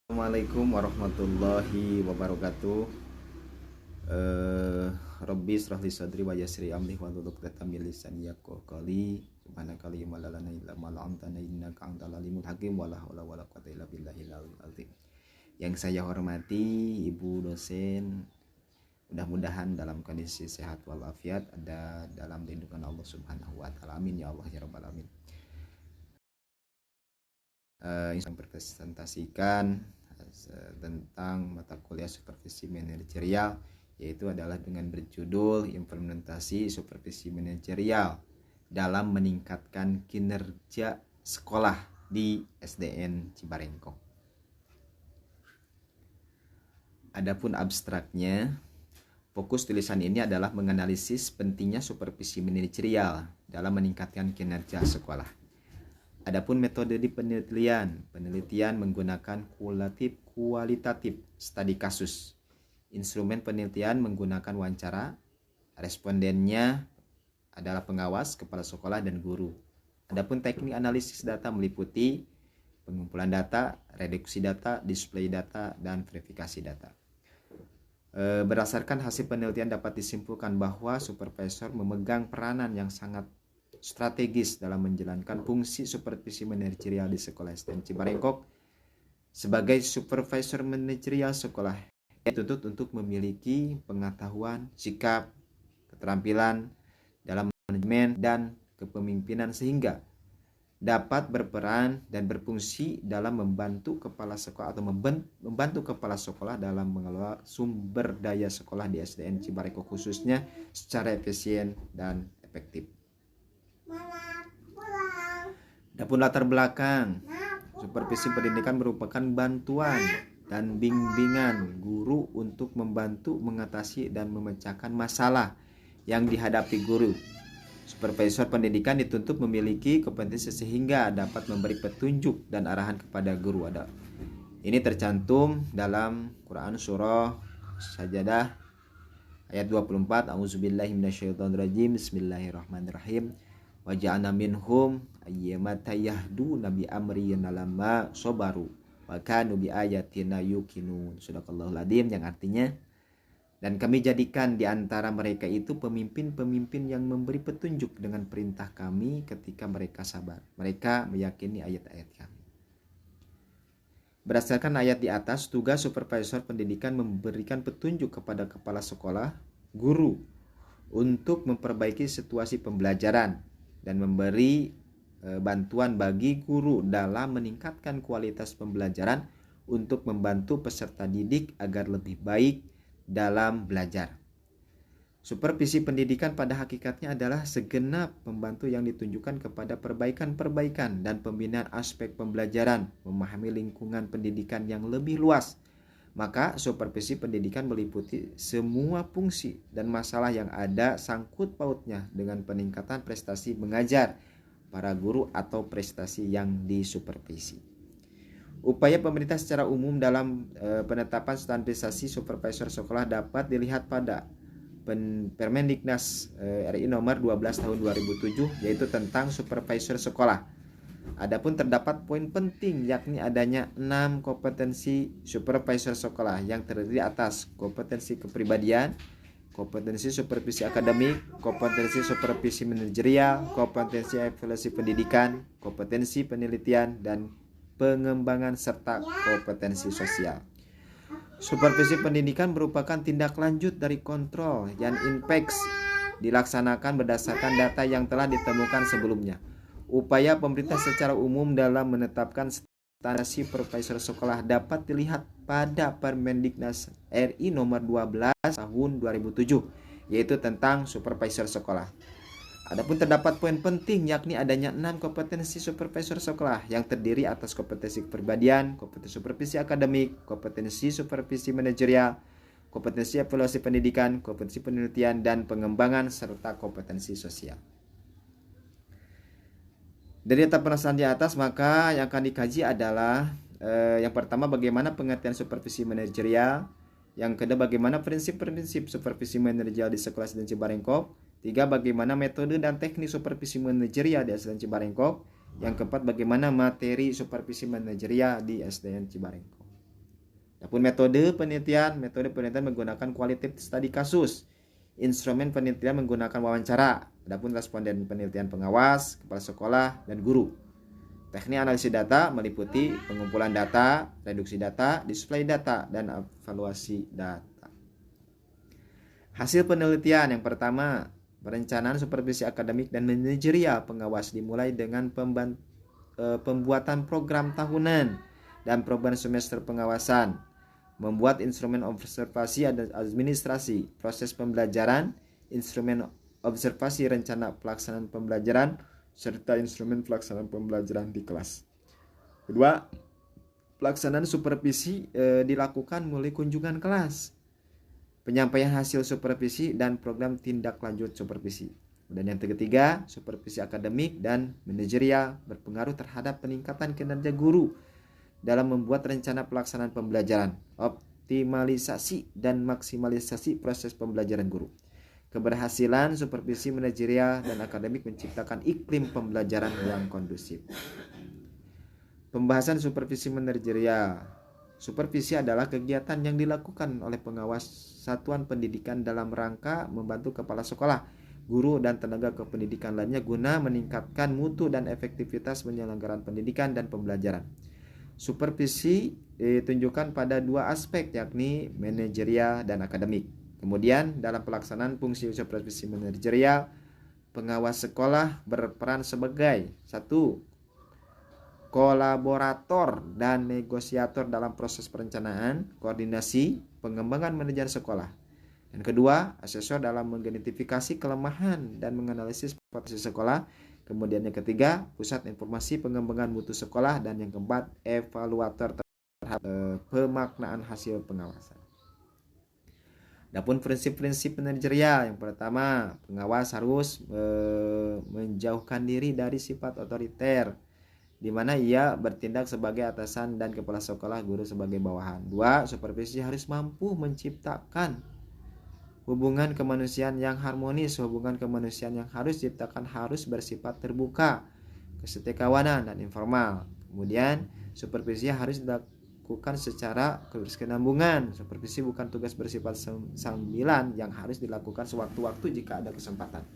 Assalamualaikum warahmatullahi wabarakatuh. Rabbi israh li sadri wa yassir amri wahlul 'uqdatam min lisani yafqahu qawli. Subhanaka la ilma lana illa ma 'allamtana innaka antal alimul hakim wa la haula wa la quwwata illa billahil aliyyil azim. Yang saya hormati Ibu dosen, mudah-mudahan dalam kondisi sehat walafiat, ada dalam lindungan Allah Subhanahu wa taala. Amin ya Allah ya rabbal alamin. Yang presentasikan tentang mata kuliah supervisi manajerial, yaitu adalah dengan berjudul implementasi supervisi manajerial dalam meningkatkan kinerja sekolah di SDN Cibarengkok. Adapun abstraknya, fokus tulisan ini adalah menganalisis pentingnya supervisi manajerial dalam meningkatkan kinerja sekolah. Adapun metode di penelitian menggunakan kualitatif studi kasus. Instrumen penelitian menggunakan wawancara, respondennya adalah pengawas, kepala sekolah, dan guru. Adapun teknik analisis data meliputi pengumpulan data, reduksi data, display data, dan verifikasi data. Berdasarkan hasil penelitian dapat disimpulkan bahwa supervisor memegang peranan yang sangat strategis dalam menjalankan fungsi supervisi manajerial di sekolah SDN Cibarengkok. Sebagai supervisor manajerial sekolah, dituntut untuk memiliki pengetahuan, sikap, keterampilan dalam manajemen dan kepemimpinan sehingga dapat berperan dan berfungsi dalam membantu kepala sekolah atau membantu kepala sekolah dalam mengelola sumber daya sekolah di SDN Cibarengkok khususnya secara efisien dan efektif. Adapun latar belakang, supervisi pendidikan merupakan bantuan dan bimbingan guru untuk membantu mengatasi dan memecahkan masalah yang dihadapi guru. Supervisor pendidikan dituntut memiliki kompetensi sehingga dapat memberi petunjuk dan arahan kepada guru. Ini tercantum dalam Quran surah Sajadah ayat 24. A'udzubillahi minasyaitonirrajim. Bismillahirrahmanirrahim. Wa ja'alna minhum ayyamata yahduna bi amrina lamma sabaru wa kanu bi ayatina yuqinun. Sadaqallahul adzim, yang artinya, dan kami jadikan di antara mereka itu pemimpin-pemimpin yang memberi petunjuk dengan perintah kami ketika mereka sabar. Mereka meyakini ayat-ayat kami. Berdasarkan ayat di atas, tugas supervisor pendidikan memberikan petunjuk kepada kepala sekolah, guru, untuk memperbaiki situasi pembelajaran dan memberi bantuan bagi guru dalam meningkatkan kualitas pembelajaran untuk membantu peserta didik agar lebih baik dalam belajar. Supervisi pendidikan pada hakikatnya adalah segenap pembantu yang ditunjukkan kepada perbaikan-perbaikan dan pembinaan aspek pembelajaran, memahami lingkungan pendidikan yang lebih luas. Maka supervisi pendidikan meliputi semua fungsi dan masalah yang ada sangkut pautnya dengan peningkatan prestasi mengajar para guru atau prestasi yang disupervisi. Upaya pemerintah secara umum dalam penetapan standarisasi supervisor sekolah dapat dilihat pada Permendiknas RI nomor 12 tahun 2007, yaitu tentang supervisor sekolah. Adapun terdapat poin penting, yakni adanya 6 kompetensi supervisor sekolah yang terdiri atas kompetensi kepribadian, kompetensi supervisi akademik, kompetensi supervisi manajerial, kompetensi evaluasi pendidikan, kompetensi penelitian dan pengembangan, serta kompetensi sosial. Supervisi pendidikan merupakan tindak lanjut dari kontrol dan inspeksi dilaksanakan berdasarkan data yang telah ditemukan sebelumnya. Upaya pemerintah secara umum dalam menetapkan standar supervisor sekolah dapat dilihat pada Permendiknas RI nomor 12 tahun 2007, yaitu tentang supervisor sekolah. Adapun terdapat poin penting, yakni adanya 6 kompetensi supervisor sekolah yang terdiri atas kompetensi kepribadian, kompetensi supervisi akademik, kompetensi supervisi manajerial, kompetensi evaluasi pendidikan, kompetensi penelitian dan pengembangan, serta kompetensi sosial. Dari data penjelasan di atas, maka yang akan dikaji adalah yang pertama, bagaimana pengertian supervisi manajerial. Yang kedua, bagaimana prinsip-prinsip supervisi manajerial di sekolah SDN Cibarengkok. 3, bagaimana metode dan teknik supervisi manajerial di SDN Cibarengkok. Yang keempat, bagaimana materi supervisi manajerial di SDN Cibarengkok. Adapun metode penelitian menggunakan qualitative study kasus. Instrumen penelitian menggunakan wawancara. Adapun responden penelitian pengawas, kepala sekolah, dan guru. Teknik analisis data meliputi pengumpulan data, reduksi data, display data, dan evaluasi data. Hasil penelitian yang pertama, perencanaan supervisi akademik dan manajerial pengawas dimulai dengan pembuatan program tahunan dan program semester pengawasan, membuat instrumen observasi dan administrasi proses pembelajaran, instrumen observasi rencana pelaksanaan pembelajaran, serta instrumen pelaksanaan pembelajaran di kelas. Kedua, pelaksanaan supervisi dilakukan melalui kunjungan kelas, penyampaian hasil supervisi, dan program tindak lanjut supervisi. Dan yang ketiga, supervisi akademik dan manajerial berpengaruh terhadap peningkatan kinerja guru dalam membuat rencana pelaksanaan pembelajaran, optimalisasi dan maksimalisasi proses pembelajaran guru. Keberhasilan supervisi manajerial dan akademik menciptakan iklim pembelajaran yang kondusif. Pembahasan supervisi manajerial. Supervisi adalah kegiatan yang dilakukan oleh pengawas satuan pendidikan dalam rangka membantu kepala sekolah, guru, dan tenaga kependidikan lainnya guna meningkatkan mutu dan efektivitas penyelenggaraan pendidikan dan pembelajaran. Supervisi ditunjukkan pada dua aspek, yakni manajerial dan akademik. Kemudian dalam pelaksanaan fungsi supervisi manajerial, pengawas sekolah berperan sebagai 1. Kolaborator dan negosiator dalam proses perencanaan, koordinasi, pengembangan manajer sekolah. Dan kedua, asesor dalam mengidentifikasi kelemahan dan menganalisis potensi sekolah. Kemudian yang ketiga, pusat informasi pengembangan mutu sekolah. Dan yang keempat, evaluator terhadap pemaknaan hasil pengawasan. Adapun prinsip-prinsip manajerial, yang pertama, pengawas harus menjauhkan diri dari sifat otoriter, di mana ia bertindak sebagai atasan dan kepala sekolah, guru sebagai bawahan. 2. Supervisi harus mampu menciptakan hubungan kemanusiaan yang harmonis. Hubungan kemanusiaan yang harus diciptakan harus bersifat terbuka, kesetikawanan, dan informal. Kemudian supervisi harus dilakukan secara berkesinambungan. Supervisi bukan tugas bersifat sambilan yang harus dilakukan sewaktu-waktu jika ada kesempatan.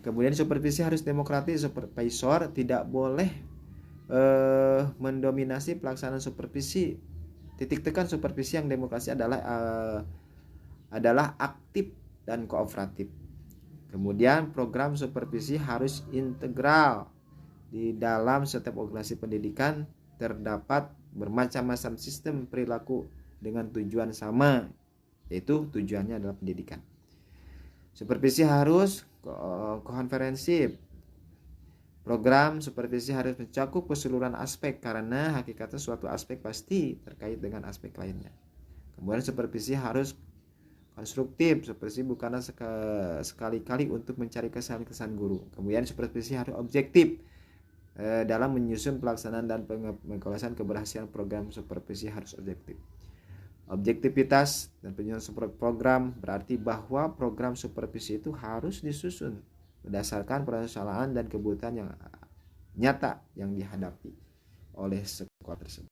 Kemudian supervisi harus demokratis. Supervisor tidak boleh mendominasi pelaksanaan supervisi. Titik tekan supervisi yang demokrasi adalah aktif dan kooperatif. Kemudian program supervisi harus integral. Di dalam setiap organisasi pendidikan terdapat bermacam-macam sistem perilaku dengan tujuan sama, yaitu tujuannya adalah pendidikan. Supervisi harus komprehensif. Program supervisi harus mencakup keseluruhan aspek, karena hakikatnya suatu aspek pasti terkait dengan aspek lainnya. Kemudian supervisi harus konstruktif. Supervisi bukanlah sekali-kali untuk mencari kesan-kesan guru. Kemudian supervisi harus objektif. Dalam menyusun pelaksanaan dan pengelolaan keberhasilan program supervisi harus objektif. Objektivitas dan penyusunan program berarti bahwa program supervisi itu harus disusun berdasarkan permasalahan dan kebutuhan yang nyata yang dihadapi oleh sekolah tersebut.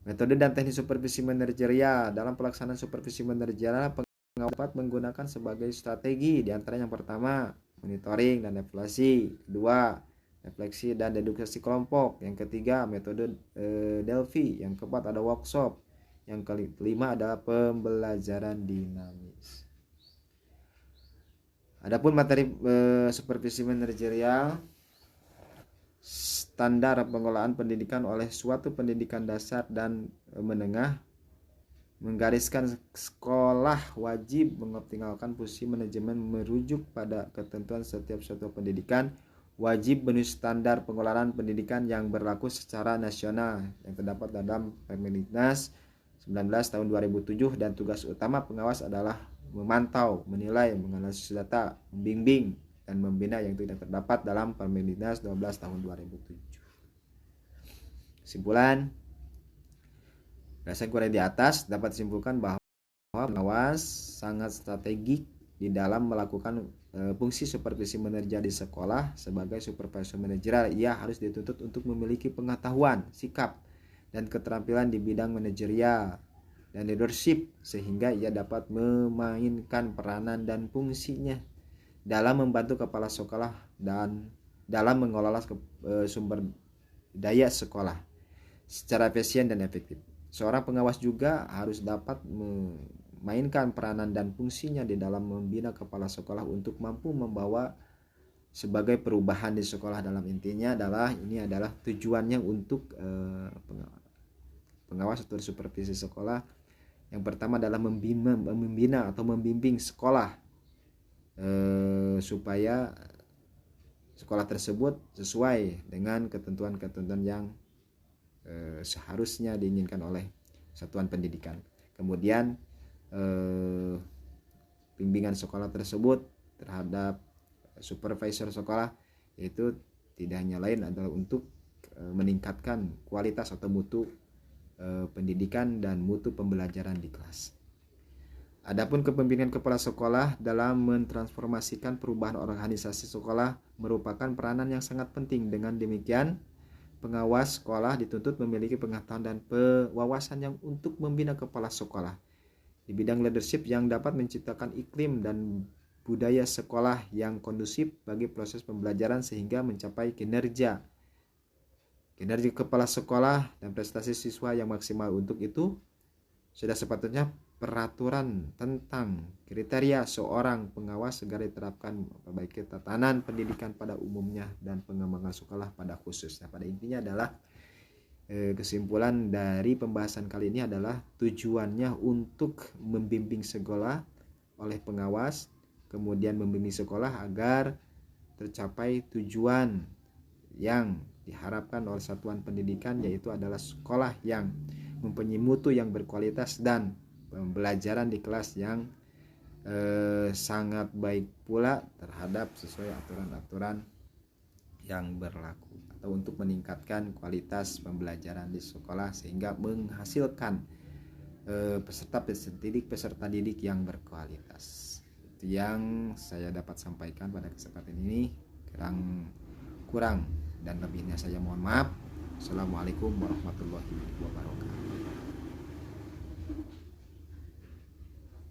Metode dan teknik supervisi manajerial. Dalam pelaksanaan supervisi manajerial, pengawas dapat menggunakan sebagai strategi. Di antara yang pertama, monitoring dan evaluasi. Kedua, refleksi dan dedukasi kelompok. Yang ketiga, metode Delphi. Yang keempat, ada workshop. Yang kelima adalah pembelajaran dinamis. Adapun materi supervisi manajerial, standar pengelolaan pendidikan oleh suatu pendidikan dasar dan menengah menggariskan sekolah wajib mengoptimalkan fungsi manajemen merujuk pada ketentuan setiap satuan pendidikan, wajib memenuhi standar pengelolaan pendidikan yang berlaku secara nasional yang terdapat dalam Permendiknas 19 tahun 2007, dan tugas utama pengawas adalah memantau, menilai, menganalisis data, membimbing, dan membina yang tidak terdapat dalam Permendiknas 12 tahun 2007. Kesimpulan, berdasarkan uraian di atas dapat disimpulkan bahwa pengawas sangat strategik di dalam melakukan fungsi supervisi manajerial di sekolah. Sebagai supervisor manajerial, ia harus dituntut untuk memiliki pengetahuan, sikap, dan keterampilan di bidang manajerial dan leadership sehingga ia dapat memainkan peranan dan fungsinya dalam membantu kepala sekolah dan dalam mengelola sumber daya sekolah secara efisien dan efektif. Seorang pengawas juga harus dapat memainkan peranan dan fungsinya di dalam membina kepala sekolah untuk mampu membawa sebagai perubahan di sekolah. Dalam intinya adalah ini adalah tujuannya untuk pengawas atau supervisi sekolah. Yang pertama adalah membina atau membimbing sekolah supaya sekolah tersebut sesuai dengan ketentuan-ketentuan yang seharusnya diinginkan oleh satuan pendidikan. Kemudian bimbingan sekolah tersebut terhadap supervisor sekolah yaitu tidak hanya lain adalah untuk meningkatkan kualitas atau mutu pendidikan dan mutu pembelajaran di kelas. Adapun kepemimpinan kepala sekolah dalam mentransformasikan perubahan organisasi sekolah merupakan peranan yang sangat penting. Dengan demikian, pengawas sekolah dituntut memiliki pengetahuan dan wawasan yang untuk membina kepala sekolah di bidang leadership yang dapat menciptakan iklim dan budaya sekolah yang kondusif bagi proses pembelajaran sehingga mencapai kinerja kepala sekolah dan prestasi siswa yang maksimal. Untuk itu, sudah sepatutnya peraturan tentang kriteria seorang pengawas segera diterapkan memperbaiki tatanan pendidikan pada umumnya dan pengembangan sekolah pada khususnya. Pada intinya adalah kesimpulan dari pembahasan kali ini adalah tujuannya untuk membimbing sekolah oleh pengawas, kemudian membimbing sekolah agar tercapai tujuan yang diharapkan oleh satuan pendidikan, yaitu adalah sekolah yang mempunyai mutu yang berkualitas dan pembelajaran di kelas yang sangat baik pula terhadap sesuai aturan-aturan yang berlaku, atau untuk meningkatkan kualitas pembelajaran di sekolah sehingga menghasilkan peserta didik yang berkualitas. Itu yang saya dapat sampaikan pada kesempatan ini. Kurang dan lebihnya saya mohon maaf. Assalamualaikum warahmatullahi wabarakatuh.